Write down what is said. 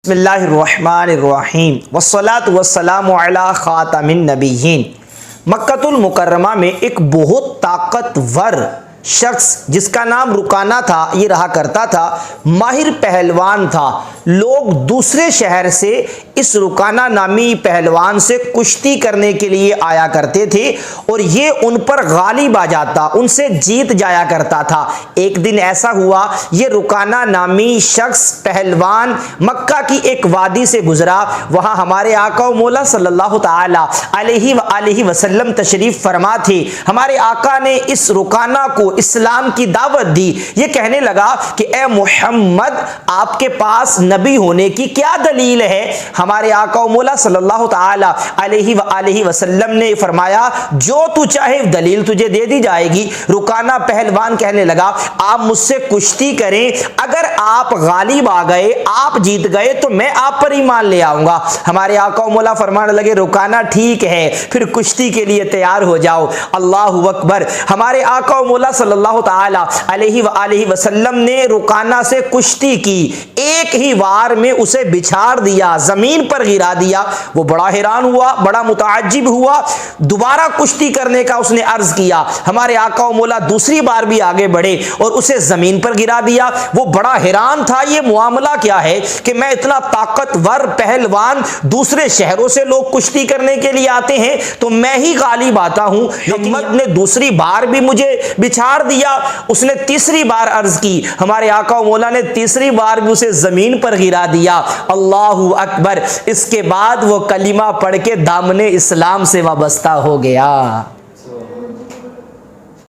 بسم اللہ الرحمن الرحیم والصلاة والسلام علی خاتم النبیین۔ مکۃ المکرمہ میں ایک بہت طاقتور شخص جس کا نام رکانہ تھا، یہ رہا کرتا تھا، ماہر پہلوان تھا۔ لوگ دوسرے شہر سے اس رکانہ نامی پہلوان سے کشتی کرنے کے لیے آیا کرتے تھے اور یہ ان پر غالب آ جاتا، ان سے جیت جایا کرتا تھا۔ ایک دن ایسا ہوا، یہ رکانہ نامی شخص پہلوان مکہ کی ایک وادی سے گزرا۔ وہاں ہمارے آقا و مولا صلی اللہ تعالی علیہ وآلہ وسلم تشریف فرما تھے۔ ہمارے آقا نے اس رکانہ کو اسلام کی دعوت دی۔ یہ کہنے لگا کہ اے محمد، آپ کے پاس نبی ہونے کی کیا دلیل ہے؟ ہمارے آقا و مولا صلی اللہ تعالی علیہ وآلہ وسلم نے فرمایا، جو تو چاہے دلیل تجھے دے دی جائے گی۔ رکانہ پہلوان کہنے لگا، آپ مجھ سے کشتی کریں، اگر آپ غالب آ گئے، آپ جیت گئے تو میں آپ پر ایمان لے آؤں گا۔ ہمارے آقا و مولا فرمانے لگے، رکانہ ٹھیک ہے، پھر کشتی کے لیے تیار ہو جاؤ۔ اللہ اکبر۔ ہمارے آقا و مولا صلی اللہ تعالی علیہ وآلہ وسلم نے رکانہ سے کشتی کی، ایک ہی وار میں اسے بچھاڑ دیا، زمین پر گرا دیا۔ وہ بڑا حیران ہوا، بڑا متعجب ہوا، دوبارہ کشتی کرنے کا اس نے عرض کیا۔ ہمارے آقا و مولا دوسری بار بھی آگے بڑھے اور اسے زمین پر گرا دیا۔ وہ بڑا حیران تھا، یہ معاملہ کیا ہے کہ میں اتنا طاقتور پہلوان، دوسرے شہروں سے لوگ کشتی کرنے کے لیے آتے ہیں تو میں ہی غالب آتا ہوں، لیکن نے دوسری بار بھی مجھے بچھاڑ دیا۔ اس نے تیسری بار عرض کی، ہمارے آقا و مولا نے تیسری بار بھی اسے زمین پر گرا دیا۔ اللہ اکبر۔ اس کے بعد وہ کلمہ پڑھ کے دامن اسلام سے وابستہ ہو گیا۔